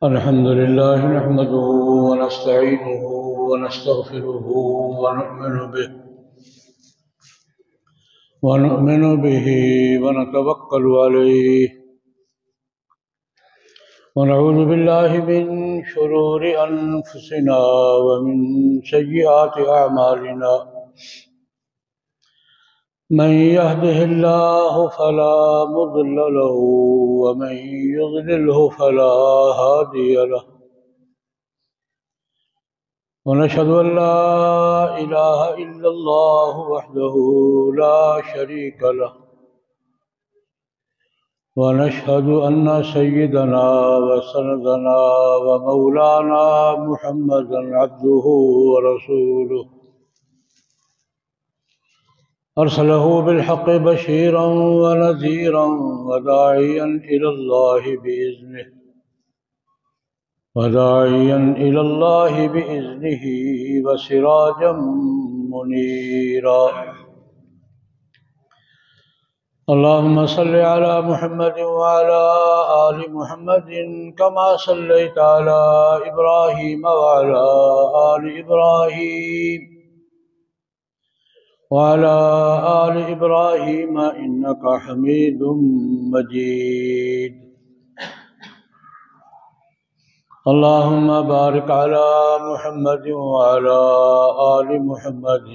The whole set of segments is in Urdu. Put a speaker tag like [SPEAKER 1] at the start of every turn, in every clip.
[SPEAKER 1] الحمد لله نحمده ونستعينه ونستغفره ونؤمن به ونتوكل عليه ونعوذ بالله من شرور أنفسنا ومن سيئات أعمالنا من يهده الله فلا مضل له ومن يضلله فلا هادي له ونشهد أن لا إله إلا الله وحده لا شريك له ونشهد أن سيدنا وسندنا ومولانا محمدا عبده ورسوله أرسله بالحق بشيرا ونذيرا وداعيا إلى الله بإذنه وسراجا منيرا اللهم صل على محمد وعلى آل محمد كما صليت على إبراهيم وعلى آل إبراهيم إنك حميد مجيد اللهم بارك على محمد وعلى آل محمد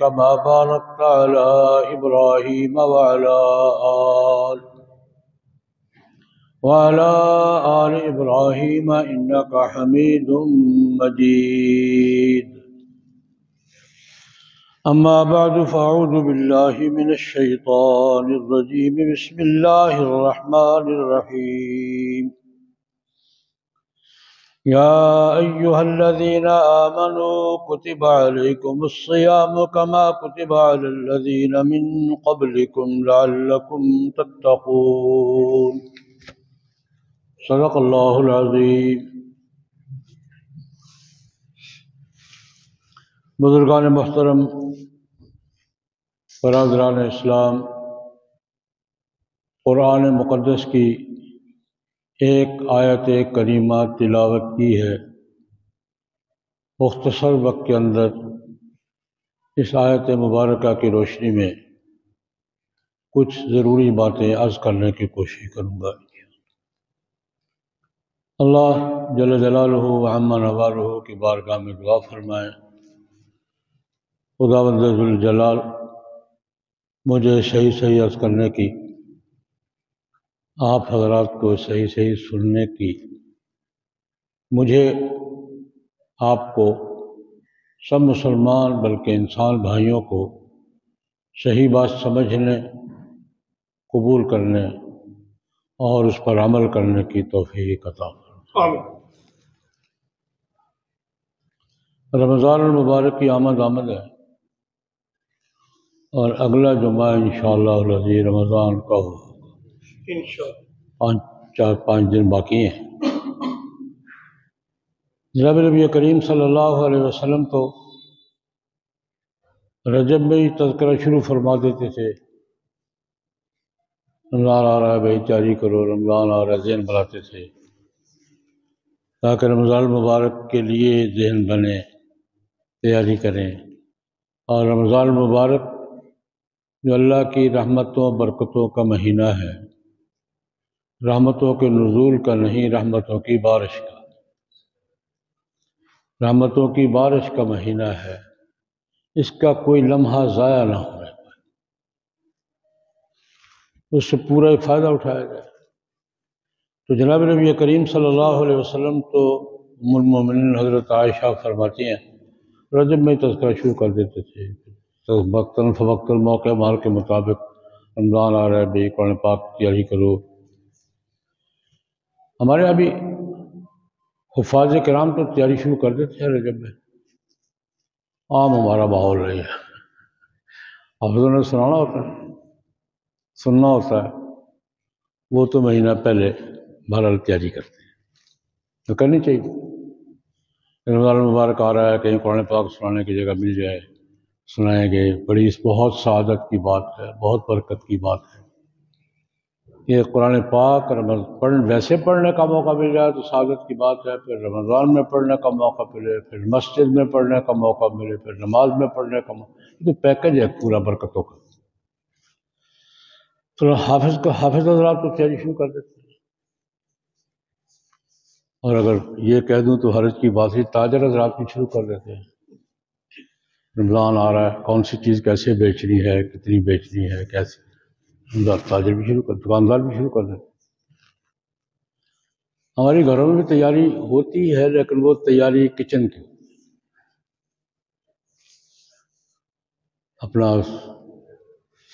[SPEAKER 1] كما باركت على إبراهيم وعلى آل إبراهيم إنك حميد مجيد أما بعد فأعوذ بالله من الشيطان الرجيم بسم الله الرحمن الرحيم يا أيها الذين آمنوا كتب عليكم الصيام كما كتب على الذين من قبلكم لعلكم تتقون صدق الله العظيم۔ بزرگان محترم، برادران اسلام، قرآن مقدس کی ایک آیت کریمہ تلاوت کی ہے۔ مختصر وقت کے اندر اس آیت مبارکہ کی روشنی میں کچھ ضروری باتیں عرض کرنے کی کوشش کروں گا۔ اللہ جل جلالہ وعم نوالہ کی بارگاہ میں دعا فرمائیں، خداوند ذوالجلال مجھے صحیح عرض کرنے کی، آپ حضرات کو صحیح سننے کی، مجھے آپ کو سب مسلمان بلکہ انسان بھائیوں کو صحیح بات سمجھنے، قبول کرنے اور اس پر عمل کرنے کی توفیق عطا فرمائے۔ رمضان المبارک کی آمد ہے اور اگلا جمعہ انشاءاللہ العزیز رمضان کا ہوگا۔ پانچ دن باقی ہیں۔ جناب نبی کریم صلی اللہ علیہ وسلم تو رجب میں ہی تذکرہ شروع فرما دیتے تھے، رمضان آ رہا ہے بھائی تیاری کرو، رمضان آ رہا ہے ذہن بناتے تھے تاکہ رمضان المبارک کے لیے ذہن بنے، تیاری کریں۔ اور رمضان المبارک جو اللہ کی رحمتوں برکتوں کا مہینہ ہے، رحمتوں کے نزول کا نہیں، رحمتوں کی بارش کا، رحمتوں کی بارش کا مہینہ ہے، اس کا کوئی لمحہ ضائع نہ ہونے پائے، اس سے پورا فائدہ اٹھایا جائے۔ تو جناب نبی کریم صلی اللہ علیہ وسلم تو ام المومنین حضرت عائشہ فرماتی ہیں رجب میں تذکرہ شروع کر دیتے تھے، تو وقتاً فوقتاً موقع مال کے مطابق رمضان آ رہا ہے بھائی قرآن پاک کی تیاری کرو۔ ہمارے یہاں بھی حفاظ کرام تو تیاری شروع کر دیتے ہیں رجب میں، عام ہمارا ماحول نہیں ہے، حافظوں نے سننا ہوتا ہے، وہ تو مہینہ پہلے بہرحال تیاری کرتے ہیں، تو کرنی چاہیے۔ رمضان المبارک آ رہا ہے، کہیں قرآن پاک سنانے کی جگہ مل جائے، سنائیں گے، بڑی بہت سعادت کی بات ہے، بہت برکت کی بات ہے۔ کہ قرآن پاک ویسے پڑھنے کا موقع مل جائے تو سعادت کی بات ہے، پھر رمضان میں پڑھنے کا موقع ملے، پھر مسجد میں پڑھنے کا موقع ملے، پھر نماز میں پڑھنے کا موقع، یہ تو پیکج ہے پورا برکتوں کا۔ تو حافظ حضرات کو تیاری شروع کر دیتے ہیں، اور اگر یہ کہہ دوں تو حرج کی بات ہی تاجر حضرات بھی شروع کر دیتے ہیں۔ رمضان آ رہا ہے، کون سی چیز کیسے بیچنی ہے، کتنی بیچنی ہے، کیسے، تاجر بھی شروع کر، دکاندار بھی شروع کر دیتے ہیں۔ ہماری گھروں میں بھی تیاری ہوتی ہے، لیکن وہ تیاری کچن کی، اپنا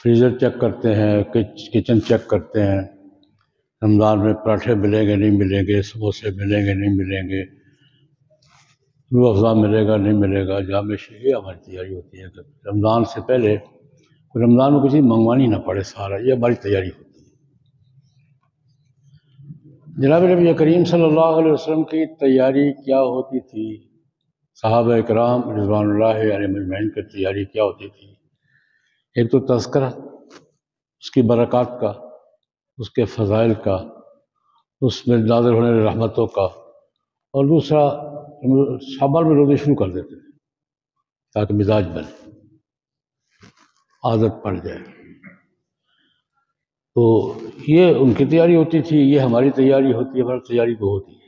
[SPEAKER 1] فریزر چیک کرتے ہیں، کچن چیک کرتے ہیں، رمضان میں پراٹھے ملیں گے نہیں ملیں گے، سموسے ملیں گے نہیں ملیں گے، روح افزا ملے گا نہیں ملے گا، جامع یہ ہماری تیاری ہوتی ہے کہ رمضان سے پہلے رمضان میں کسی منگوانی نہ پڑے، سارا یہ ہماری تیاری ہوتی ہے۔ جناب نبی کریم صلی اللہ علیہ وسلم کی تیاری کیا ہوتی تھی، صحابہ اکرام رضوان اللہ علیہم اجمعین کی تیاری کیا ہوتی تھی؟ ایک تو تذکرہ اس کی برکات کا، اس کے فضائل کا، اس میں نازل ہونے والی رحمتوں کا، اور دوسرا شعبان میں روزے شروع کر دیتے تھے تاکہ مزاج بنے، عادت پڑ جائے۔ تو یہ ان کی تیاری ہوتی تھی، یہ ہماری تیاری ہوتی ہے، ہماری تیاری تو ہوتی ہے۔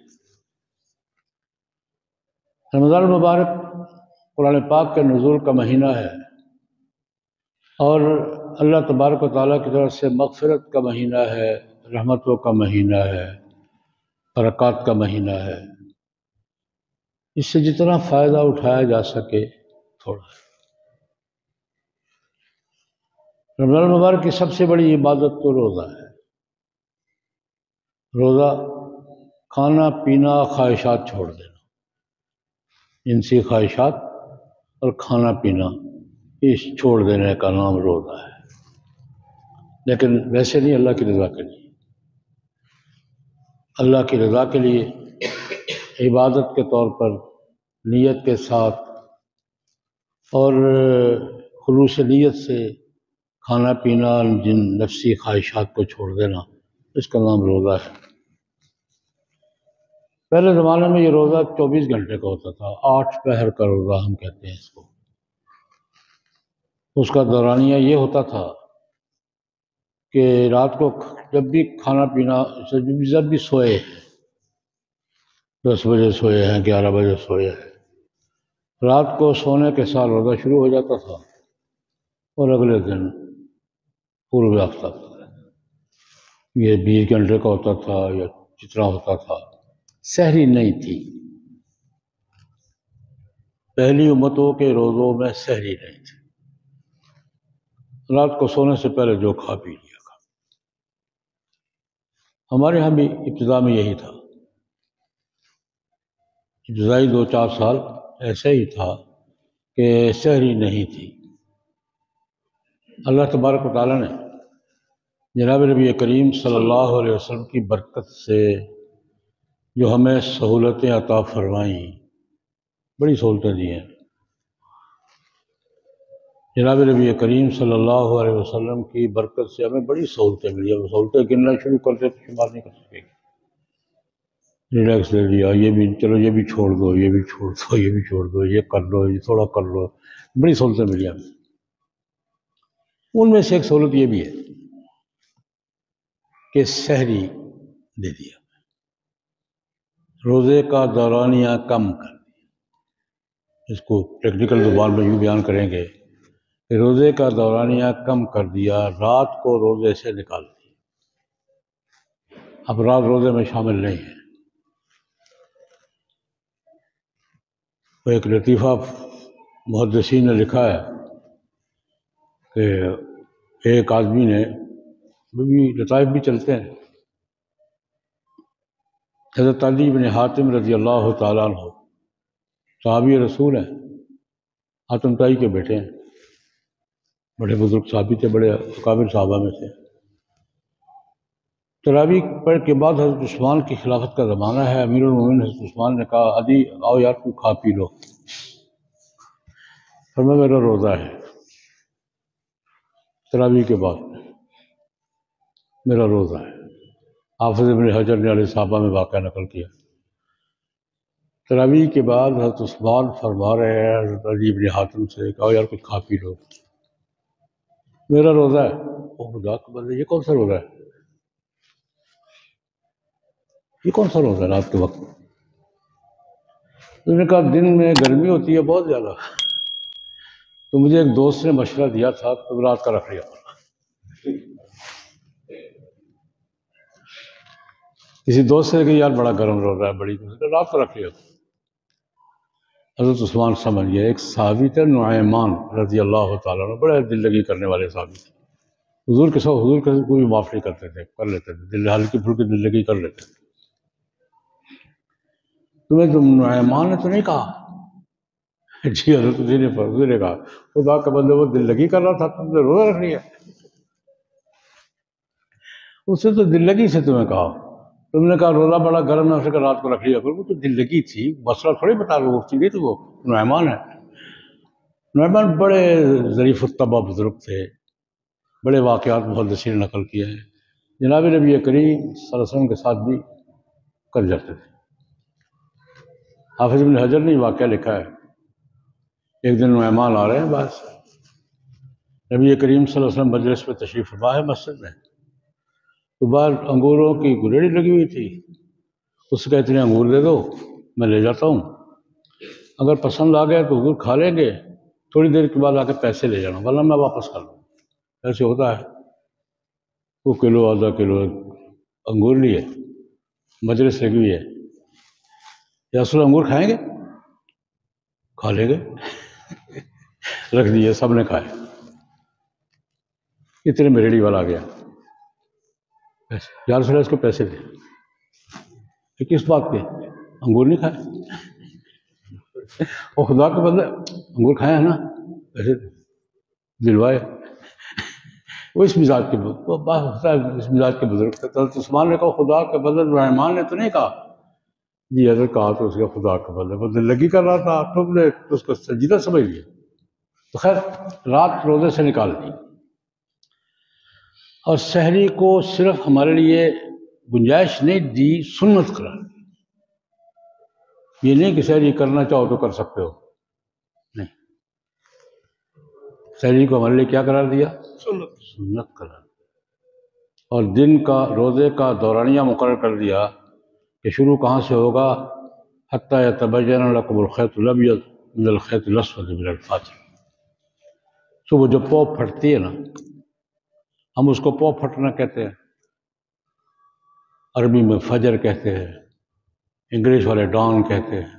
[SPEAKER 1] رمضان المبارک قرآن پاک کے نزول کا مہینہ ہے، اور اللہ تبارک و تعالیٰ کی طرف سے مغفرت کا مہینہ ہے، رحمتوں کا مہینہ ہے، برکات کا مہینہ ہے۔ اس سے جتنا فائدہ اٹھایا جا سکے تھوڑا ہے۔ رمضان المبارک کی سب سے بڑی عبادت تو روزہ ہے۔ روزہ کھانا پینا خواہشات چھوڑ دینا، جنسی خواہشات اور کھانا پینا اس چھوڑ دینے کا نام روزہ ہے، لیکن ویسے نہیں، اللہ کی رضا کے لیے، اللہ کی رضا کے لیے عبادت کے طور پر نیت کے ساتھ اور خلوص نیت سے کھانا پینا، جن نفسی خواہشات کو چھوڑ دینا، اس کا نام روزہ ہے۔ پہلے زمانے میں یہ روزہ 24 گھنٹے کا ہوتا تھا، 8 پہر کا روزہ ہم کہتے ہیں اس کو۔ اس کا دورانیہ یہ ہوتا تھا کہ رات کو جب بھی کھانا پینا، جب بھی سوئے ہیں، 10 بجے سوئے ہیں، 11 بجے سوئے ہیں، رات کو سونے کے ساتھ روزہ شروع ہو جاتا تھا، اور اگلے دن پورب آفتاب یہ 20 گھنٹے کا ہوتا تھا یا جتنا ہوتا تھا۔ سحری نہیں تھی، پہلی امتوں کے روزوں میں سحری نہیں تھی، رات کو سونے سے پہلے جو کھا پی لیا کھا۔ ہمارے ہاں بھی ابتدا میں یہی تھا، ابتدائی 2-4 سال ایسے ہی تھا کہ سحری نہیں تھی۔ اللہ تبارک و تعالیٰ نے جناب نبی کریم صلی اللہ علیہ وسلم کی برکت سے جو ہمیں سہولتیں عطا فرمائیں، بڑی سہولتیں دی ہیں۔ جناب نبی کریم صلی اللہ علیہ وسلم کی برکت سے ہمیں بڑی سہولتیں ملی، اب سہولتیں گننا شروع کرتے تو شمار نہیں کر سکے گی۔ ریلیکس لے لیا، یہ بھی چلو، یہ بھی چھوڑ دو، یہ بھی چھوڑ دو، یہ بھی چھوڑ دو، یہ کر لو، یہ تھوڑا کر لو، بڑی سہولتیں ملی ہمیں۔ ان میں سے ایک سہولت یہ بھی ہے کہ سحری دے دیا، روزے کا دورانیہ کم کر دیا، اس کو ٹیکنیکل زبان میں یوں بیان کریں گے کہ روزے کا دورانیہ کم کر دیا، رات کو روزے سے نکال دیا، اب رات روزے میں شامل نہیں ہے۔ تو ایک لطیفہ محدثین نے لکھا ہے کہ ایک آدمی نے، بھی لطائف بھی چلتے ہیں، حضرت علی بن حاتم رضی اللہ تعالیٰ عنہ صحابی رسول ہیں، حاتم طائی کے بیٹے ہیں، بڑے بزرگ صحابی تھے، بڑے اکابر صحابہ میں سے۔ تراویح پڑھ کے بعد حضرت عثمان کی خلافت کا زمانہ ہے، امیر المومنین حضرت عثمان نے کہا، علی آؤ یار تم کھا پی لو۔ فرمایا میرا روزہ ہے، تراویح کے بعد میرا روزہ ہے۔ حافظ ابن حجر نے علیہ صحابہ میں واقعہ نقل کیا۔ تراویح کے بعد حضرت عثمان فرما رہے ہیں حضرت علی بن حاتم سے کہ یار کچھ کھا پی لو، میرا روزہ ہے۔ وہ خدا کا بندہ، یہ کون سا روزہ ہے؟ یہ کون سا روزہ ہے رات کے وقت؟ تو نے کہا دن میں گرمی ہوتی ہے بہت زیادہ، تو مجھے ایک دوست نے مشورہ دیا تھا تو رات کا رکھ لیا۔ کسی دوست سے کہ یار بڑا گرم روزہ ہے، بڑی رات کا رکھ لیا۔ حضرت عثمان سمجھ گیا۔ ایک صحابی تھے نعیمان رضی اللہ تعالیٰ عنہ، بڑے دل لگی کرنے والے صحابی تھے، حضور کے ساتھ کوئی معاف نہیں کرتے تھے، کر لیتے تھے، دل ہلکی پھلکی دل لگی کر لیتے تھے۔ تمہیں تم نعیمان نے تو نہیں کہا؟ جی حضرت جی نے کہا خدا کا بندہ وہ دل لگی کر رہا تھا، تم نے روزہ رکھ لیا۔ اس سے تو دل لگی سے تمہیں کہا، تم نے کہا روزہ بڑا گرم ہے، اسے کہا رات کو رکھ لیا۔ پھر وہ تو دل لگی تھی، مسئلہ تھوڑی بتا رہا، وہ نہیں تو وہ نعیمان ہے۔ نعیمان بڑے ظریف الطبع بزرگ تھے، بڑے واقعات محدثین نے نقل کیے ہیں، جناب نبی کریم صلی اللہ علیہ وسلم کے ساتھ بھی کر جاتے تھے۔ حافظ ابن حجر نے واقعہ لکھا ہے، ایک دن نعیمان آ رہے ہیں باہر سے، نبی کریم صلی اللہ علیہ وسلم مجلس میں تشریف فرما ہے مسجد میں، تو باہر انگوروں کی گریڑی لگی ہوئی تھی، اس سے کہتے ہیں انگور دے دو میں لے جاتا ہوں، اگر پسند آ گیا تو حضور کھا لیں گے، تھوڑی دیر کے بعد آ کے پیسے لے جانا ورنہ میں واپس کر لوں۔ ایسے ہوتا ہے۔ وہ کلو آدھا کلو انگور لیے، مجلس لگی ہوئی ہے، یا اصل انگور کھائیں گے؟ کھا لیں گے، رکھ دیے، سب نے کھائے۔ اتنے میں ریڑھی والا آ گیا، یا رسول اللہ اس کو پیسے دے۔ کس بات کے؟ انگور نہیں کھائے؟ وہ خدا کے بدلے انگور کھائے ہیں نا، پیسے دلوائے۔ وہ اس مزاج کے اس مزاج کے بزرگ تھے۔ حضرت عثمان نے کہا خدا کے بدلے، رحمان نے تو نہیں کہا؟ جی حضرت کہا تو اس کا خدا کے بدلے، وہ دل لگی کر رہا تھا، تم نے اس کو سنجیدہ سمجھ لیا۔ تو خیر رات روزے سے نکال دی، اور سحری کو صرف ہمارے لیے گنجائش نہیں دی، سنت قرار دی۔ یہ نہیں کہ سحری کرنا چاہو تو کر سکتے ہو، نہیں، سحری کو ہمارے لیے کیا قرار دیا؟ سنت قرار دیا۔ اور دن کا روزے کا دورانیہ مقرر کر دیا کہ شروع کہاں سے ہوگا؟ حتیٰ یتبین لکم الخیط الابیض من الخیط الاسود من الفجر۔ صبح جو پو پھٹتی ہے نا، ہم اس کو پو پھٹنا کہتے ہیں، عربی میں فجر کہتے ہیں، انگلش والے ڈان کہتے ہیں۔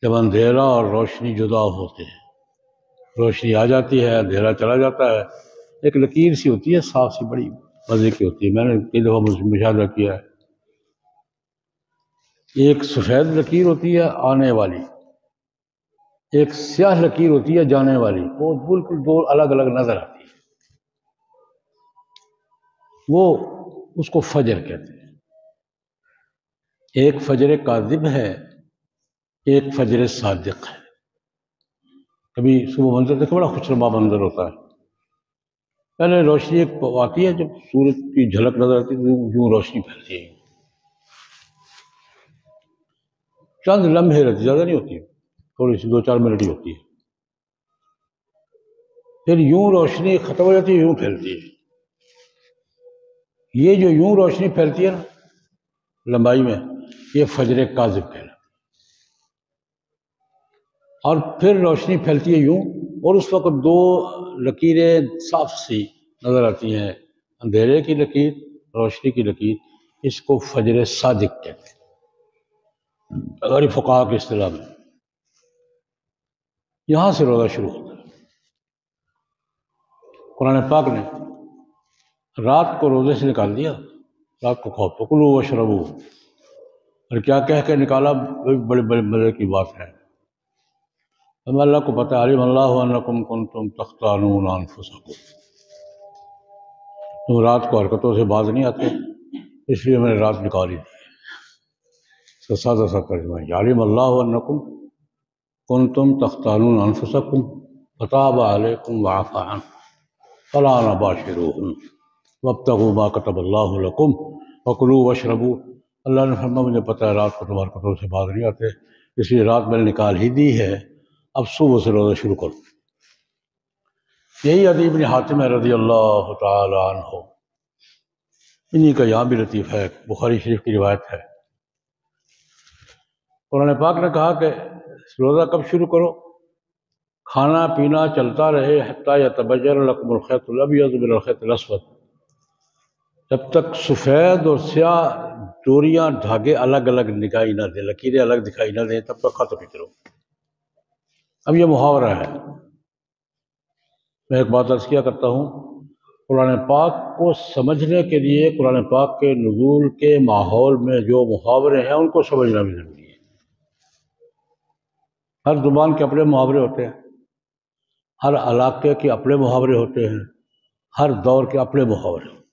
[SPEAKER 1] جب اندھیرا اور روشنی جدا ہوتے ہیں، روشنی آ جاتی ہے، اندھیرا چلا جاتا ہے، ایک لکیر سی ہوتی ہے، صاف سی، بڑی مزے کی ہوتی ہے۔ میں نے کئی دفعہ مشاہدہ کیا ہے، ایک سفید لکیر ہوتی ہے آنے والی، ایک سیاہ لکیر ہوتی ہے جانے والی، وہ بالکل دو الگ الگ نظر آتی ہے، وہ اس کو فجر کہتے ہیں۔ ایک فجر کاذب ہے، ایک فجر صادق ہے۔ کبھی صبح منظر دیکھو، بڑا خوشنما منظر ہوتا ہے، پہلے روشنی ایک آتی ہے، جب سورج کی جھلک نظر آتی ہے یوں روشنی پھیلتی ہے، چند لمحے رہتی، زیادہ نہیں ہوتی، تھوڑی سی 2-4 منٹ ہی ہوتی ہے، پھر یوں روشنی ختم ہو جاتی ہے، یوں پھیلتی ہے۔ یہ جو یوں روشنی پھیلتی ہے نا لمبائی میں، یہ فجر کاذب کہلاتا ہے۔ اور پھر روشنی پھیلتی ہے یوں، اور اس وقت 2 لکیریں صاف سی نظر آتی ہیں، اندھیرے کی لکیر، روشنی کی لکیر، اس کو فجر صادق کہتے ہیں غیر فقہا کی اصطلاح میں۔ یہاں سے روزہ شروع ہوتا ہے۔ قرآن پاک نے رات کو روزے سے نکال دیا، رات کو کھاؤ، فکلوا واشربوا، اور کیا کہہ کے نکالا، بڑے بڑے مزے کی بات ہے۔ ہمیں اللہ کو پتہ، علم اللہ انکم کنتم تختانون انفسکم، تم رات کو حرکتوں سے باز نہیں آتے، اس لیے میں نے رات نکالی دی۔ اس کا سادہ سا ترجمہ ہے، علم اللہ انکم کنتم تختانون انفسکم فتاب علیکم وعفی عنکم فلا تباشروہن وابتغوا ما کتب اللہ لکم فکلوا واشربوا، اللہ نے فرمایا مجھے پتہ ہے رات کو تمہارے کٹور سے بھاگ نہیں آتے، اس لیے رات میں نے نکال ہی دی ہے، اب صبح سے روزہ شروع کرو۔ یہی عدی بن حاتم رضی اللہ تعالی عنہ، انہی کا یہاں بھی لطیف ہے، بخاری شریف کی روایت ہے۔ قرآن پاک نے کہا کہ روزہ کب شروع کرو؟ کھانا پینا چلتا رہے حتیٰ یتبین لکم الخیط الابیض من الخیط الاسود، جب تک سفید اور سیاہ ڈوریاں دھاگے الگ الگ دکھائی نہ دیں، لکیریں الگ دکھائی نہ دیں، تب تک کھاتے پیتے رہو۔ اب یہ محاورہ ہے، میں ایک بات عرض کیا کرتا ہوں، قرآن پاک کو سمجھنے کے لیے قرآن پاک کے نزول کے ماحول میں جو محاورے ہیں ان کو سمجھنا بھی ضروری ہے۔ ہر زبان کے اپنے محاورے ہوتے ہیں، ہر علاقے کے اپنے محاورے ہوتے ہیں، ہر دور کے اپنے محاورے ہوتے ہیں۔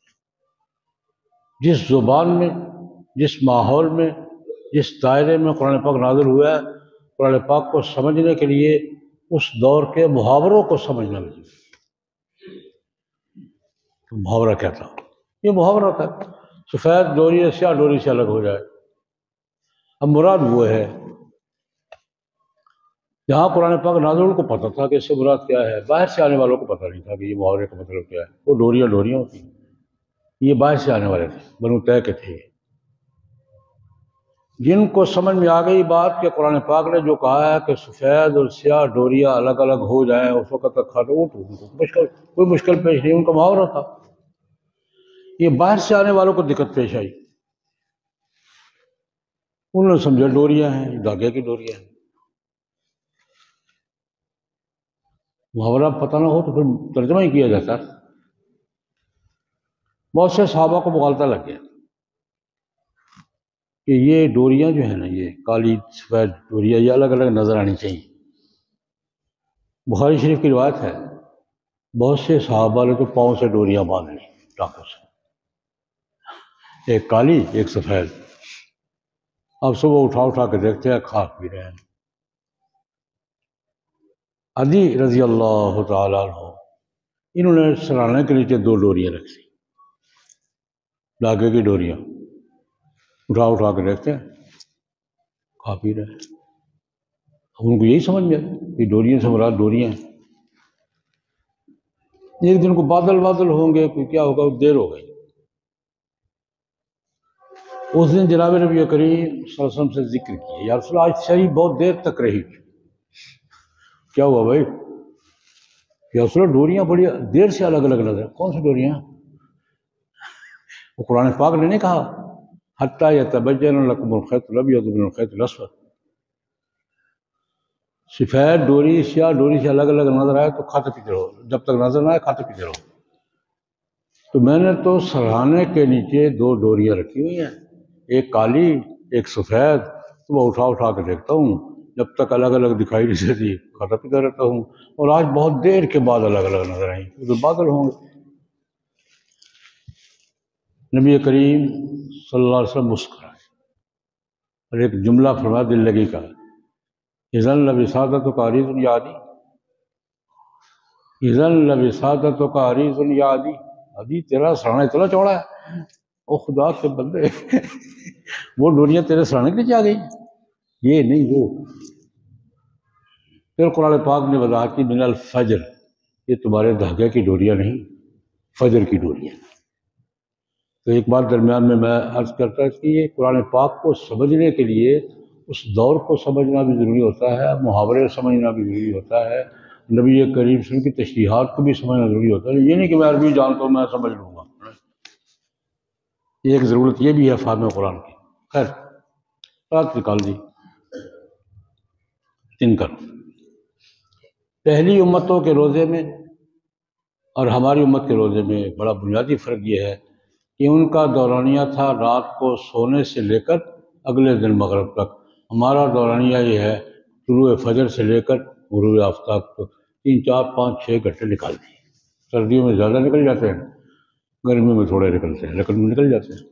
[SPEAKER 1] جس زبان میں، جس ماحول میں، جس دائرے میں قرآن پاک نازل ہوا ہے، قرآن پاک کو سمجھنے کے لیے اس دور کے محاوروں کو سمجھنا بھی ضروری ہے۔ محاورہ کیا تھا؟ یہ محاورہ تھا، سفید ڈوری سیاہ ڈوری سے الگ ہو جائے۔ اب مراد وہ ہے جہاں قرآن پاک نازل کو پتہ تھا کہ اس سے مراد کیا ہے، باہر سے آنے والوں کو پتہ نہیں تھا کہ یہ محاورے کا مطلب کیا ہے۔ وہ ڈوریاں ہوتی ہیں، یہ باہر سے آنے والے تھے، بنو طے کے تھے، جن کو سمجھ میں آ گئی بات کہ قرآن پاک نے جو کہا ہے کہ سفید اور سیاہ ڈوریاں الگ الگ ہو جائیں اس وقت تک کھاتے، وہ تو کوئی مشکل پیش نہیں، ان کا محاورہ تھا۔ یہ باہر سے آنے والوں کو دقت پیش آئی، انہوں نے سمجھا ڈوریاں ہیں، دھاگے کی ڈوریاں ہیں۔ محاورہ پتہ نہ ہو تو پھر ترجمہ ہی کیا جاتا۔ بہت سے صحابہ کو مغالطہ لگ گیا کہ یہ ڈوریاں جو ہیں نا، یہ کالی سفید ڈوریاں یہ الگ الگ نظر آنی چاہیے۔ بخاری شریف کی روایت ہے، بہت سے صحابہ نے تو پاؤں سے ڈوریاں باندھ لی، ٹانکوں سے، ایک کالی ایک سفید۔ اب صبح اٹھا کے دیکھتے ہیں کھا پی رہے ہیں۔ عدی رضی اللہ تعالیٰ عنہ، انہوں نے سرانے کے نیچے 2 ڈوریاں رکھ لی، دھاگے کی ڈوریاں، اٹھا کے دیکھتے ہیں کھا پی رہے ہیں۔ اب ان کو یہی سمجھ میں آئی کہ ڈوریاں سے مراد ڈوریاں ہیں۔ ایک دن کو بادل ہوں گے، کوئی کیا ہوگا، دیر ہو گئی۔ اس دن جناب نبی کریم صلی اللہ علیہ وسلم سے ذکر کیا، یا رسول اللہ آج شہی بہت دیر تک رہی، کیا ہوا بھائی؟ یا رسول اللہ ڈوریاں بڑی دیر سے الگ الگ نظر، کون سی ڈوریاں؟ وہ قرآن پاک نے نہیں کہا حتیٰ یتبین لکم الخیط الابیض من الخیط الاسود، سفید ڈوری سیاہ ڈوری سے الگ الگ نظر آئے تو کھاتے پیتے رہو، جب تک نظر نہ آئے کھاتے پیتے رہو۔ تو میں نے تو سرہانے کے نیچے 2 ڈوریاں رکھی ہوئی ہیں، ایک کالی ایک سفید، تو میں اٹھا کے دیکھتا ہوں، جب تک الگ الگ دکھائی نہیں دیتی کھاتا پیتا رہتا ہوں، اور آج بہت دیر کے بعد الگ الگ نظر آئیں، تو بادل ہوں گے۔ نبی کریم صلی اللہ علیہ وسلم مسکرائے اور ایک جملہ فرمایا دل لگی کا، اذن لبسادتک عریض یا عدی، اذن لبسادتک عریض یا عدی، عدی تیرا سرانا اتنا چوڑا ہے، او خدا کے بندے وہ ڈوریاں تیرے سرانے کے نیچے آ گئی، یہ نہیں وہ۔ پھر قرآن پاک نے وضاحت کی من الفجر، یہ تمہارے دھاگے کی ڈوریاں نہیں، فجر کی ڈوریاں۔ تو ایک بات درمیان میں عرض کرتا کہ یہ قرآن پاک کو سمجھنے کے لیے اس دور کو سمجھنا بھی ضروری ہوتا ہے، محاورے سمجھنا بھی ضروری ہوتا ہے، نبی کریم صلی اللہ علیہ وسلم کی تشریحات کو بھی سمجھنا ضروری ہوتا ہے۔ یہ نہیں کہ میں عربی جانتا ہوں میں سمجھ لوں گا، یہ ایک ضرورت یہ بھی ہے فہم قرآن کی۔ خیر رات نکال دی، 3 کر۔ پہلی امتوں کے روزے میں اور ہماری امت کے روزے میں بڑا بنیادی فرق یہ ہے کہ ان کا دورانیہ تھا رات کو سونے سے لے کر اگلے دن مغرب تک، ہمارا دورانیہ یہ ہے طلوع فجر سے لے کر غروب آفتاب تک، 3 4 5 6 گھنٹے نکال دیے۔ سردیوں میں زیادہ نکل جاتے ہیں، گرمیوں میں تھوڑے نکلتے ہیں، لیکن نکل جاتے ہیں۔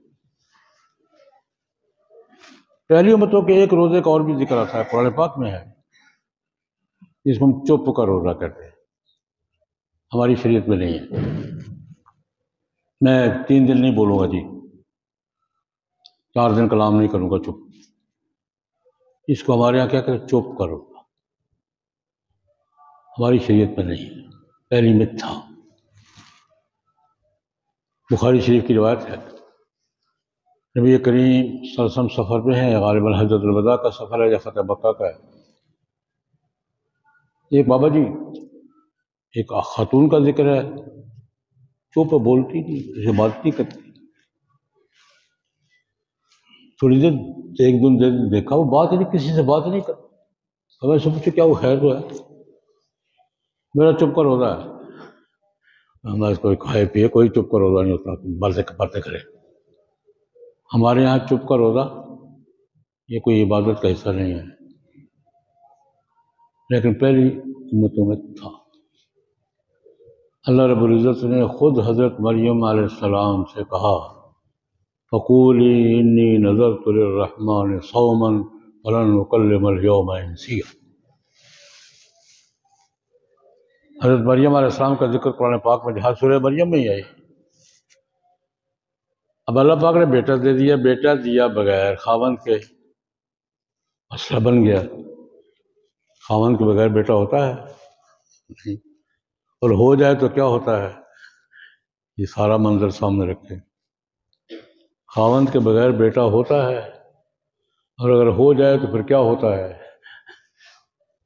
[SPEAKER 1] پہلی امتوں کے ایک روزے کا اور بھی ذکر آتا ہے، قرآن پاک میں ہے، جس کو ہم چپ کا روزہ کہتے ہیں، ہماری شریعت میں نہیں ہے۔ میں 3 دن نہیں بولوں گا جی، 4 دن کلام نہیں کروں گا، چپ. اس کو ہمارے یہاں کیا کہ چپ کرو، ہماری شریعت میں نہیں. پہلی مت تھا. بخاری شریف کی روایت ہے، نبی کریم صلی اللہ علیہ وسلم سفر میں ہے، غالباً حجۃ الوداع کا سفر ہے یا فتح مکہ کا ہے. ایک بابا جی، ایک خاتون کا ذکر ہے، چپ بولتی نہیں، اسے بات نہیں کرتی. تھوڑی دیر ایک دن دیکھا وہ بات نہیں، کسی سے بات نہیں کرتی. ہمیں سے پوچھو کیا وہ خیر تو ہے؟ میرا چپ کر ہوتا ہے. ہمارے کوئی کھائے پیے، کوئی چپ کر روزہ نہیں ہوتا، باتیں کرے. ہمارے یہاں چپ کر روزہ یہ کوئی عبادت کا حصہ نہیں ہے، لیکن پہلی امتوں میں تھا. اللہ رب العزت نے خود حضرت مریم علیہ السلام سے کہا فَقُولِي إِنِّي نَذَرْتُ لِلرَّحْمَٰنِ صَوْمًا فَلَنْ أُكَلِّمَ الْيَوْمَ إِنسِيًّا. حضرت مریم علیہ السلام کا ذکر قرآن پاک میں جہاں سورہ مریم میں ہی آئی. اب اللہ پاک نے بیٹا دے دیا، بیٹا دیا بغیر خاوند کے مسئلہ بن گیا. خاوند کے بغیر بیٹا ہوتا ہے نہیں، اور ہو جائے تو کیا ہوتا ہے، یہ سارا منظر سامنے رکھے. خاوند کے بغیر بیٹا ہوتا ہے، اور اگر ہو جائے تو پھر کیا ہوتا ہے.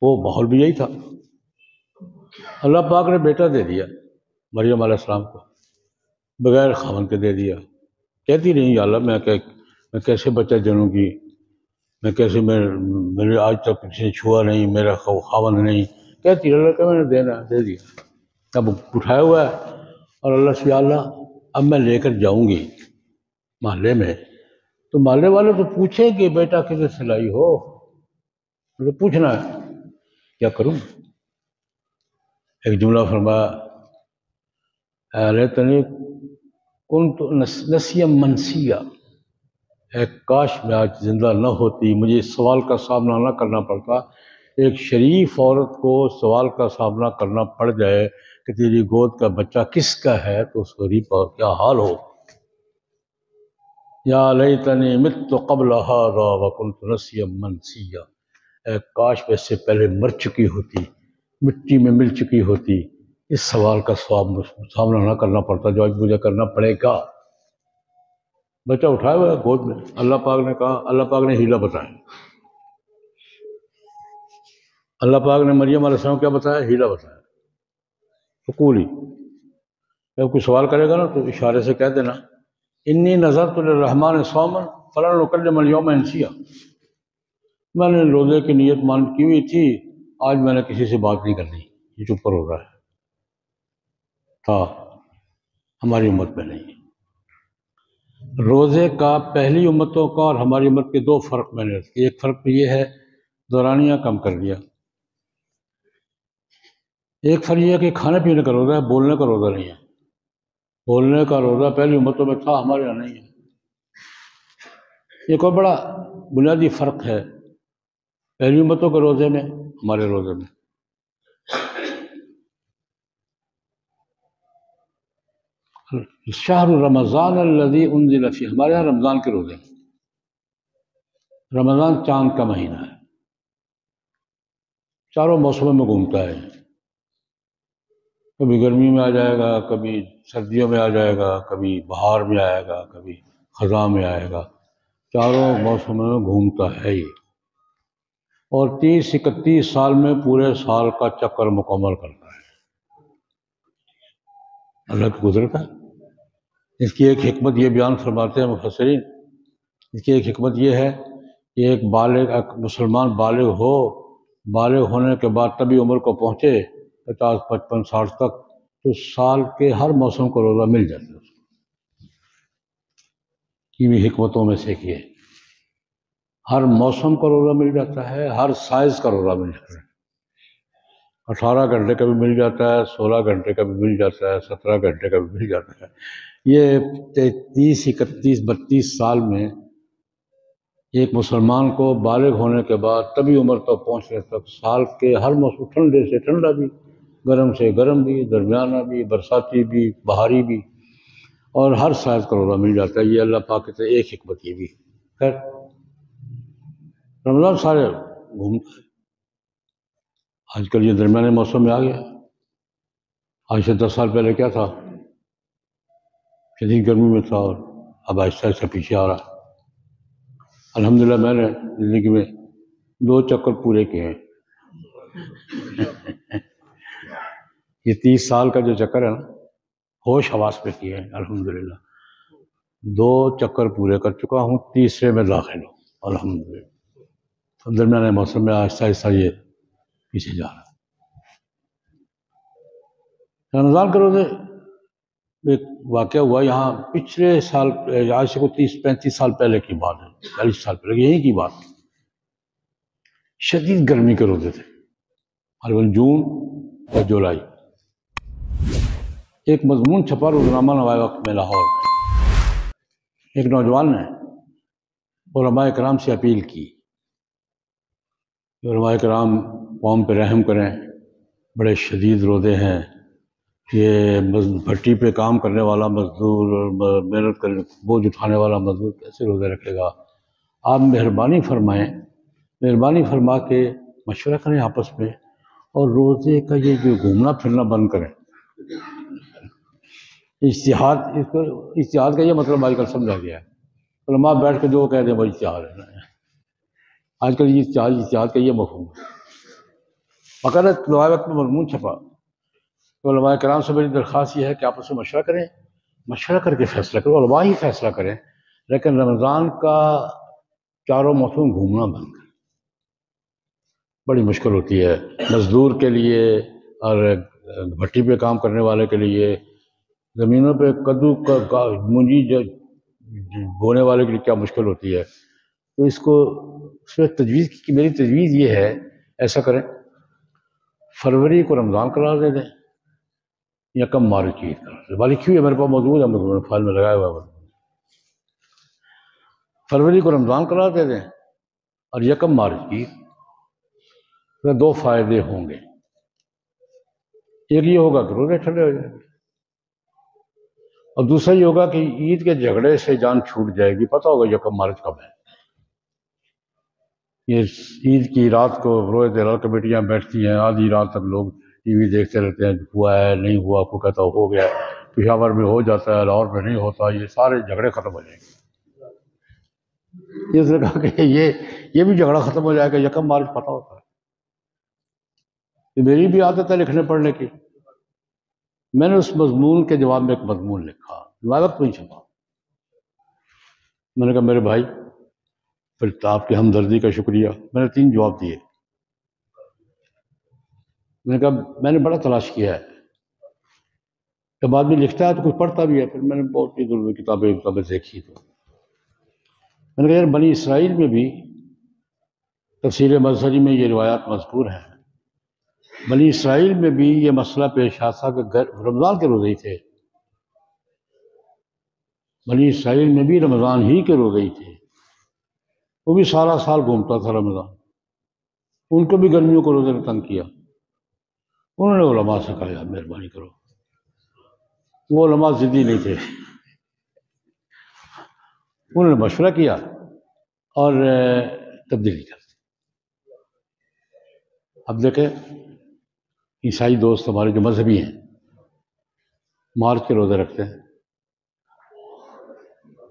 [SPEAKER 1] وہ ماحول بھی یہی تھا. اللہ پاک نے بیٹا دے دیا مریم علیہ السلام کو، بغیر خاوند کے دے دیا. کہتی نہیں یا اللہ میں کیسے بچہ جنوں گی، میں کیسے میرے آج تک کسی نے چھوا نہیں، میرا خاوند نہیں. کہتی اللہ کہ میں نے دینا دے دیا. اب اٹھایا ہوا ہے، اور اللہ سے یا اللہ اب میں لے کر جاؤں گی محلے میں، تو محلے والے تو پوچھیں کہ بیٹا کدھر سے لائی ہو، مجھے پوچھنا ہے کیا کروں. ایک جملہ فرمایا لیتنی کنت نسیا منسیا، کاش میں آج زندہ نہ ہوتی، مجھے اس سوال کا سامنا نہ کرنا پڑتا. ایک شریف عورت کو سوال کا سامنا کرنا پڑ جائے کہ تیری گود کا بچہ کس کا ہے، تو اس غریب کا کیا حال ہو. یا لیتنی مت قبل ھذا وکنت نسیا منسیا، کاش میں اس سے پہلے مر چکی ہوتی، مٹی میں مل چکی ہوتی، اس سوال کا سامنا نہ کرنا پڑتا جو آج مجھے کرنا پڑے گا. بچہ اٹھایا ہوا ہے گود میں. اللہ پاک نے کہا، اللہ پاک نے ہیلا بتایا. اللہ پاک نے مریم علیہ السلام کیا بتایا؟ ہیلا بتایا. فقولی، جب کوئی سوال کرے گا نا تو اشارے سے کہہ دینا انی نذرت للرحمن صوما فلن اکلم اليوم انسیا، میں نے روزے کی نیت مان کی ہوئی تھی، آج میں نے کسی سے بات نہیں کرنی. یہ چپ پر ہو رہا ہے تھا، ہماری امت میں نہیں. روزے کا پہلی امتوں کا اور ہماری امت کے 2 فرق میں نے رکھے. ایک فرق یہ ہے دورانیہ کم کر دیا. ایک فرق یہ ہے کہ کھانے پینے کا روزہ ہے، بولنے کا روزہ نہیں ہے. بولنے کا روزہ پہلی امتوں میں تھا، ہمارے یہاں نہیں ہے. یہ کوئی بڑا بنیادی فرق ہے پہلی امتوں کے روزے میں، ہمارے روزے میں. شہر رمضان الذی انزل فیہ، ہمارے یہاں رمضان کے روزے. رمضان چاند کا مہینہ ہے، چاروں موسموں میں گھومتا ہے. کبھی گرمی میں آ جائے گا، کبھی سردیوں میں آ جائے گا، کبھی بہار میں آئے گا، کبھی خزاں میں آئے گا. چاروں موسموں میں گھومتا ہے یہ، اور 30-31 سال میں پورے سال کا چکر مکمل کرتا ہے. اللہ کی قدرت ہے. اس کی ایک حکمت یہ بیان فرماتے ہیں مفسرین، اس کی ایک حکمت یہ ہے کہ ایک مسلمان بالغ ہو، بالغ ہونے کے بعد طبی عمر کو پہنچے 50 55 60 تک، تو سال کے ہر موسم کو روزہ مل جاتا ہے. کی بھی حکمتوں میں سے ایک یہ، ہر موسم کا روزہ مل جاتا ہے، ہر سائز کا روزہ مل جاتا ہے. 18 گھنٹے کا بھی مل جاتا ہے، 16 گھنٹے کا بھی مل جاتا ہے، 17 گھنٹے کا بھی مل جاتا ہے. یہ 33 31 32 سال میں ایک مسلمان کو بالغ ہونے کے بعد طبی عمر تک پہنچنے تک سال کے ہر موسم، ٹھنڈے سے ٹھنڈا بھی، گرم سے گرم بھی، درمیانہ بھی، برساتی بھی، بہاری بھی، اور ہر سائز کا روزہ مل جاتا ہے. یہ اللہ پاک کی ایک حکمت یہ بھی. خیر رمضان سارے گھومتا ہے. آج کل یہ درمیانے موسم میں آ گیا. آج سے 10 سال پہلے کیا تھا؟ شدید گرمی میں تھا اور اب آہستہ آہستہ پیچھے آ رہا. الحمدللہ میں نے زندگی میں 2 چکر پورے کیے ہیں. یہ 30 سال کا جو چکر ہے نا ہوش حواس پہ کیے ہیں. الحمدللہ 2 چکر پورے کر چکا ہوں، تیسرے میں داخل ہوں الحمدللہ. درمیانے موسم میں آہستہ آہستہ یہ پیچھے جا رہا. رمضان کے روزے ایک واقعہ ہوا یہاں پچھلے سال، آج سے کوئی 30-35 سال پہلے کی بات ہے، 40 سال پہلے یہی کی بات. شدید گرمی کے روزے تھے، حالانکہ جون اور جولائی. ایک مضمون چھپا روزنامہ نوائے وقت میں لاہور میں. ایک نوجوان نے علماء کرام سے اپیل کی کہ علماء کرام قوم پہ رحم کریں، بڑے شدید روزے ہیں، یہ بھٹی پہ کام کرنے والا مزدور اور محنت کرنے بوجھ اٹھانے والا مزدور کیسے روزے رکھے گا؟ آپ مہربانی فرمائیں، مہربانی فرما کے مشورہ کریں آپس میں اور روزے کا یہ جو گھومنا پھرنا بند کریں. اجتہاد کا یہ مطلب آج کل سمجھا گیا ہے. علماء بیٹھ کے جو کہہ دیں وہ اجتہاد ہے. آج کل یہ اجتہاد کا یہ مفہوم ہے. فقط نوائے وقت میں مضمون چھپا تو علماء کرام سے میری درخواست یہ ہے کہ آپس میں مشورہ کریں، مشورہ کر کے فیصلہ کریں، علماء ہی فیصلہ کریں، لیکن رمضان کا چاروں موسم گھومنا بند کریں. بڑی مشکل ہوتی ہے مزدور کے لیے اور بھٹی پہ کام کرنے والے کے لیے، زمینوں پہ کدو کا منجی بونے والے کے لیے کیا مشکل ہوتی ہے. تو اس میں تجویز کی، میری تجویز یہ ہے ایسا کریں فروری کو رمضان قرار دے دیں یا کم مارچ کی عید قرار دیں. والی کیوں ہے میرے پاس موجود ہے، مضمون فائل میں لگایا ہوا ہے. فروری کو رمضان قرار دے دیں اور یکم مارچ کی عید. 2 فائدے ہوں گے. ایک یہ ہوگا کہ روزے ٹھنڈے ہو جائیں گے اور دوسرا یہ ہوگا کہ عید کے جھگڑے سے جان چھوٹ جائے گی. پتہ ہوگا یکم مارچ کب ہے. یہ عید کی رات کو روزے دہرا کمیٹیاں بیٹھتی ہیں، آدھی رات تک لوگ ٹی وی دیکھتے رہتے ہیں، ہوا ہے نہیں ہوا، کوئی کہتا ہو گیا، پشاور میں ہو جاتا ہے، لاہور میں نہیں ہوتا. یہ سارے جھگڑے ختم ہو جائیں گے. اس نے کہا کہ یہ بھی جھگڑا ختم ہو جائے گا. یکم مارچ پتہ ہوتا ہے. میری بھی عادت ہے لکھنے پڑھنے کی. میں نے اس مضمون کے جواب میں ایک مضمون لکھا، وقت نہیں چھپا. میں نے کہا میرے بھائی پھر آپ کی ہمدردی کا شکریہ. میں نے 3 جواب دیے. میں نے کہا میں نے بڑا تلاش کیا ہے، جب آدمی لکھتا ہے تو کچھ پڑھتا بھی ہے. پھر میں نے بہت سی کتابیں دیکھی تو میں نے کہا یار بنی اسرائیل میں بھی تفسیر مظہری میں یہ روایات مذکور ہیں. بنی اسرائیل میں بھی یہ مسئلہ پیش آتا کہ رمضان کے روزے ہی تھے. بنی اسرائیل میں بھی رمضان ہی کے روزے ہی تھے. وہ بھی سارا سال گھومتا تھا رمضان. ان کو بھی گرمیوں کو روزے نے تنگ کیا. انہوں نے علماء سے کہا یار مہربانی کرو. وہ علماء ضدی نہیں تھے. انہوں نے مشورہ کیا اور تبدیلی کر دی. اب دیکھیں عیسائی دوست ہمارے جو مذہبی ہیں مارچ کے روزے رکھتے ہیں.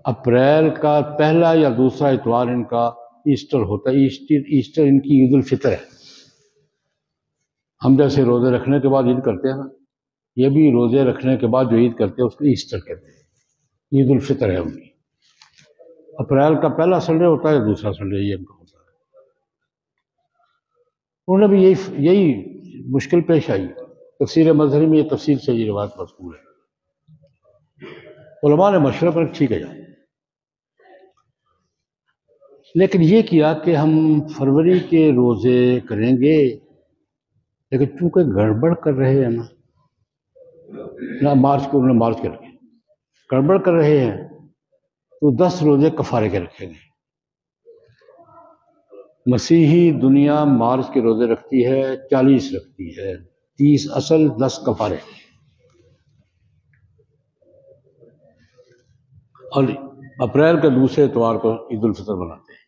[SPEAKER 1] اپریل کا پہلا یا دوسرا اتوار ان کا ایسٹر ہوتا ہے. ایسٹر ان کی عید الفطر ہے. ہم جیسے روزے رکھنے کے بعد عید کرتے ہیں نا، یہ بھی روزے رکھنے کے بعد جو عید کرتے ہیں اس کو ایسٹر کہتے ہیں. عید الفطر ہے ان کی. اپریل کا پہلا سنڈے ہوتا ہے، دوسرا سنڈے یہ ان کا ہوتا ہے. انہوں نے بھی یہی مشکل پیش آئی. تفسیر مظہری میں یہ تفسیر سے یہ روایت مذکور ہے. علماء نے مشورہ پر ٹھیک ہے جائے، لیکن یہ کیا کہ ہم فروری کے روزے کریں گے، لیکن چونکہ گڑبڑ کر رہے ہیں نا مارچ کو، انہوں نے مارچ کے رکھے، گڑبڑ کر رہے ہیں تو 10 روزے کفارے کے رکھیں گے. مسیحی دنیا مارچ کے روزے رکھتی ہے، 40 رکھتی ہے، 30 اصل 10 کفارے. اور اپریل کے دوسرے اتوار کو عید الفطر مناتے ہیں۔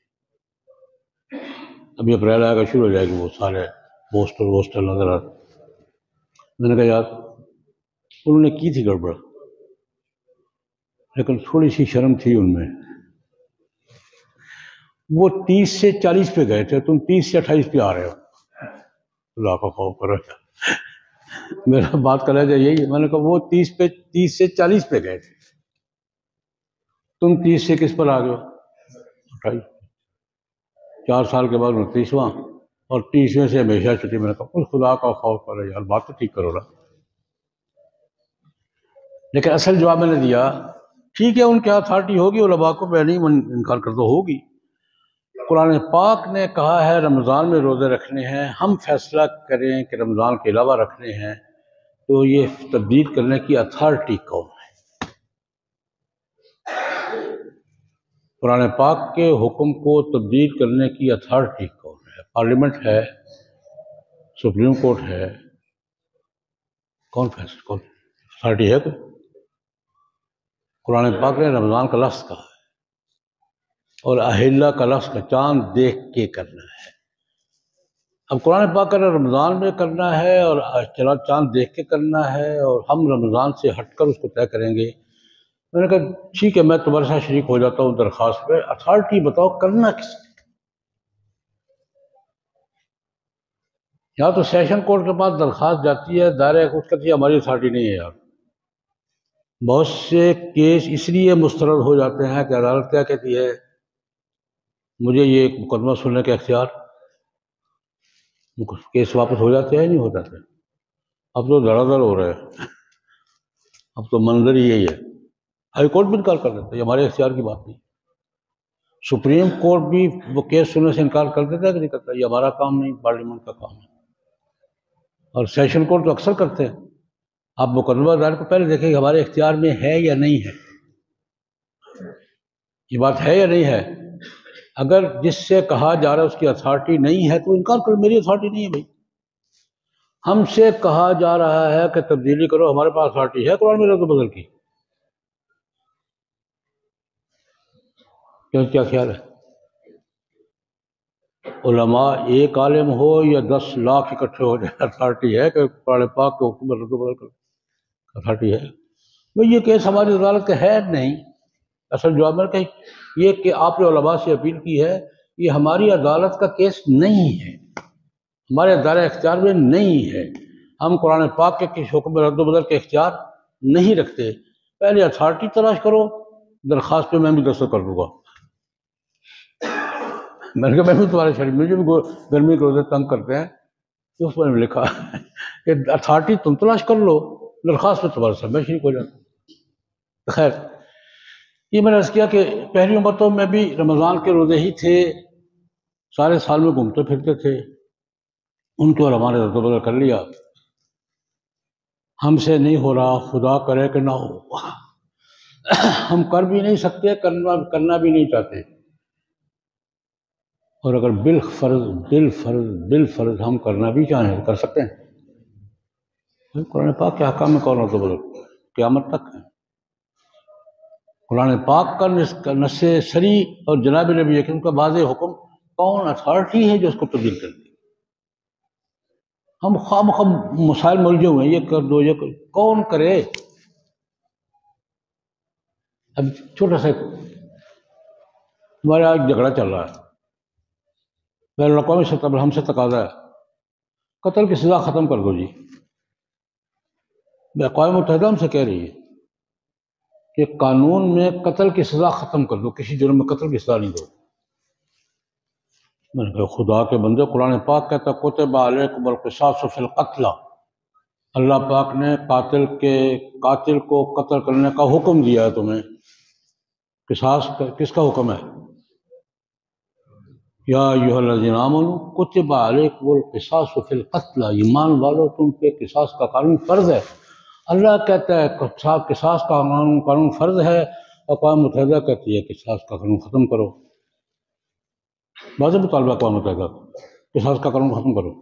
[SPEAKER 1] ابھی اپریل آئے گا، شروع ہو جائے گی، وہ سارے پوسٹر نظر آتے۔ میں نے کہا یار انہوں نے کی تھی گڑبڑ، لیکن تھوڑی سی شرم تھی ان میں۔ وہ 30 سے 40 پہ گئے تھے، تم 30 سے 28 پہ آ رہے ہو، اللہ کا خوف کرو۔ میرا بات کا لہجہ یہی ہے، میں نے کہا وہ 30 سے 40 پہ گئے تھے، تم 30 سے کس پر آ گئے ہو؟ 28۔ 4 سال کے بعد 29واں، اور 30ویں سے ہمیشہ چھٹی۔ میں نے کہا خدا کا خوف کرو یار، بات تو ٹھیک کرو نا۔ لیکن اصل جواب میں نے دیا، ٹھیک ہے ان کے اتھارٹی ہوگی علماء کو، میں نہیں انکار کرتا، ہوگی۔ قرآن پاک نے کہا ہے رمضان میں روزے رکھنے ہیں، ہم فیصلہ کریں کہ رمضان کے علاوہ رکھنے ہیں، تو یہ تبدیل کرنے کی اتھارٹی کون ہے؟ قرآن پاک کے حکم کو تبدیل کرنے کی اتھارٹی کون ہے؟ پارلیمنٹ ہے؟ سپریم کورٹ ہے؟ کون اتھارٹی ہے کوئی؟ قرآن پاک نے رمضان کا لفظ کہا ہے، اور اہلہ کا لفظ کا چاند دیکھ کے کرنا ہے۔ اب قرآن پاک کا رمضان میں کرنا ہے اور چاند دیکھ کے کرنا ہے، اور ہم رمضان سے ہٹ کر اس کو طے کریں گے۔ میں نے کہا ٹھیک ہے، میں تمہارے ساتھ شریک ہو جاتا ہوں درخواست پہ، اتھارٹی بتاؤ کرنا کس نے؟ یا تو سیشن کورٹ کے پاس درخواست جاتی ہے، دائرہ کچھ کہتی ہے ہماری اتھارٹی نہیں ہے یار۔ بہت سے کیس اس لیے مسترد ہو جاتے ہیں کہ عدالت کیا کہتی ہے، مجھے یہ ایک مقدمہ سننے کا اختیار، کیس واپس ہو جاتے ہیں نہیں ہو جاتے۔ اب تو دھڑا دھڑ ہو رہا ہے، اب تو منظر ہی یہی ہے، ہائی کورٹ بھی انکار کر دیتا ہے، یہ ہمارے اختیار کی بات نہیں۔ سپریم کورٹ بھی وہ کیس سننے سے انکار کر دیتا ہے کہ نہیں کرتا، یہ ہمارا کام نہیں، پارلیمنٹ کا کام ہے۔ اور سیشن کورٹ تو اکثر کرتے ہیں۔ آپ مقدمہ دار کو پہلے دیکھیں کہ ہمارے اختیار میں ہے یا نہیں ہے، یہ بات ہے یا نہیں ہے۔ اگر جس سے کہا جا رہا ہے اس کی اتھارٹی نہیں ہے تو انکار کرو، میری اتھارٹی نہیں ہے بھائی۔ ہم سے کہا جا رہا ہے کہ تبدیلی کرو، ہمارے پاس اتھارٹی ہے قرآن میں رد و بدل کی، کیا خیال ہے؟ علماء ایک عالم ہو یا 10 لاکھ اکٹھے ہو جائے، اتھارٹی ہے کہ قرآن پاک کے حکم میں رد و بدل کرو؟ اتھارٹی ہے بھائی۔ یہ کیس ہماری عدالت کا ہے نہیں۔ اصل جواب میں کہ یہ کہ آپ نے علماء سے اپیل کی ہے، یہ ہماری عدالت کا کیس نہیں ہے، ہمارے دائرہ اختیار میں نہیں ہے، ہم قرآن پاک کے کسی حکم رد و بدل کے اختیار نہیں رکھتے۔ پہلے اتھارٹی تلاش کرو، درخواست پہ میں بھی دستخط کر دوں گا۔ میں نے کہا میں بھی تمہارے شریک، مجھے بھی گرمی کے روزے تنگ کرتے ہیں، اس پر لکھا کہ اتھارٹی تم تلاش کر لو، درخواست پہ تمہارے ساتھ میں شریک ہو جاتا ہوں۔ خیر، یہ میں نے عرض کیا کہ پہلی امتوں میں بھی رمضان کے روزے ہی تھے، سارے سال میں گھومتے پھرتے تھے، ان کو علماء نے رد و بدل کر لیا۔ ہم سے نہیں ہو رہا، خدا کرے کہ نہ ہو، ہم کر بھی نہیں سکتے، کرنا بھی نہیں چاہتے، اور اگر بالفرض ہم کرنا بھی چاہیں کر سکتے ہیں۔ قرآن پاک کے حکام میں کون رد و بدل قیامت تک ہے؟ قرآن پاک کا نص سری اور جناب نبی اکرم کا واضح حکم، کون اتھارٹی ہے جو اس کو تبدیل کر دے؟ ہم خواہ مسائل ملجھے ہوئے ہیں، یہ کر دو، یہ کر، کون کرے؟ اب چھوٹا سا ہمارے یہاں ایک جھگڑا چل رہا ہے، بین الاقوامی سطح پر ہم سے تقاضا ہے قتل کی سزا ختم کر دو جی۔ اقوام متحدہ ہم سے کہہ رہی ہے کہ قانون میں قتل کی سزا ختم کر دو، کسی جرم میں قتل کی سزا نہیں دو۔ میں نے کہا خدا کے بندے، قرآن پاک کہتا کتب علیکم القصاص فی القتلی، اللہ پاک نے قاتل کو قتل کرنے کا حکم دیا ہے تمہیں۔ قصاص کس کا حکم ہے؟ یا ایھا الذین آمنوا کتب علیکم القصاص فی القتلی، ایمان والو تم پہ قصاص کا قانون فرض ہے۔ اللہ کہتا ہے قصاص کا قانون فرض ہے، اقوام متحدہ کہتی ہے قصاص کا قانون ختم کرو۔ واضح مطالبہ اقوام متحدہ قصاص کا قانون ختم کرو،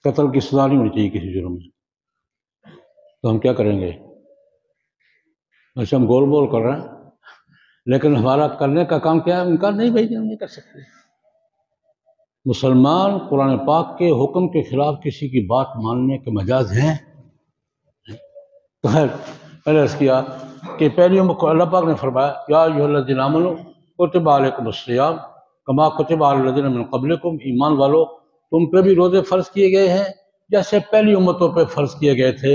[SPEAKER 1] قتل کی سزا نہیں ہونی چاہیے کسی جرم میں۔ تو ہم کیا کریں گے؟ ایسے ہم گول بول کر رہے ہیں، لیکن ہمارا کرنے کا کام کیا ہے؟ انکار نہیں، بھائی ہم نہیں کر سکتے۔ مسلمان قرآن پاک کے حکم کے خلاف کسی کی بات ماننے کے مجاز ہیں؟ تو پہلے عرض کیا کہ پہلی اللہ پاک نے فرمایا یا ایھا الذین آمنوا کتب علیکم الصیام کما کتب علی الذین من قبلکم، ایمان والو تم پہ بھی روزے فرض کیے گئے ہیں جیسے پہلی امتوں پہ فرض کیے گئے تھے،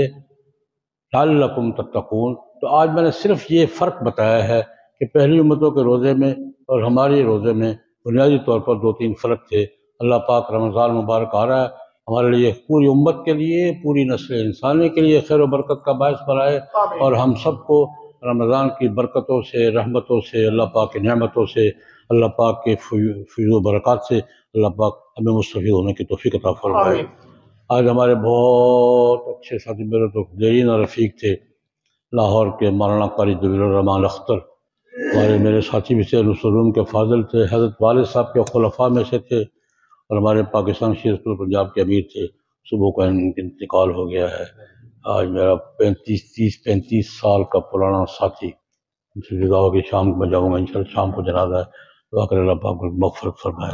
[SPEAKER 1] لعلکم تتقون۔ تو آج میں نے صرف یہ فرق بتایا ہے کہ پہلی امتوں کے روزے میں اور ہمارے روزے میں بنیادی طور پر 2-3 فرق تھے۔ اللہ پاک رمضان مبارک آ رہا ہے، ہمارے لیے پوری امت کے لیے، پوری نسل انسانی کے لیے خیر و برکت کا باعث بنائے، اور ہم سب کو رمضان کی برکتوں سے، رحمتوں سے، اللہ پاک کی نعمتوں سے، اللہ پاک کے فیض و برکات سے اللہ پاک ہمیں مستفید ہونے کی توفیق عطا فرمائے۔ آج ہمارے بہت اچھے ساتھی، میرے تو دیرین اور رفیق تھے، لاہور کے مولانا قاری جبیل الرحمان اختر، میرے ساتھی بھی تھے، نصرالعلوم کے فاضل تھے، حضرت والد صاحب کے خلفاء میں سے تھے، اور ہمارے پاکستان شیعہ پنجاب کے امیر تھے۔ صبح کا ان کا انتقال ہو گیا ہے۔ آج میرا 35 سال کا پرانا ساتھی، رضا کی شام میں جاؤں گا انشاءاللہ، شام کو جنازہ ہے، دعا کرے اللہ پاک مغفرت فرمائے۔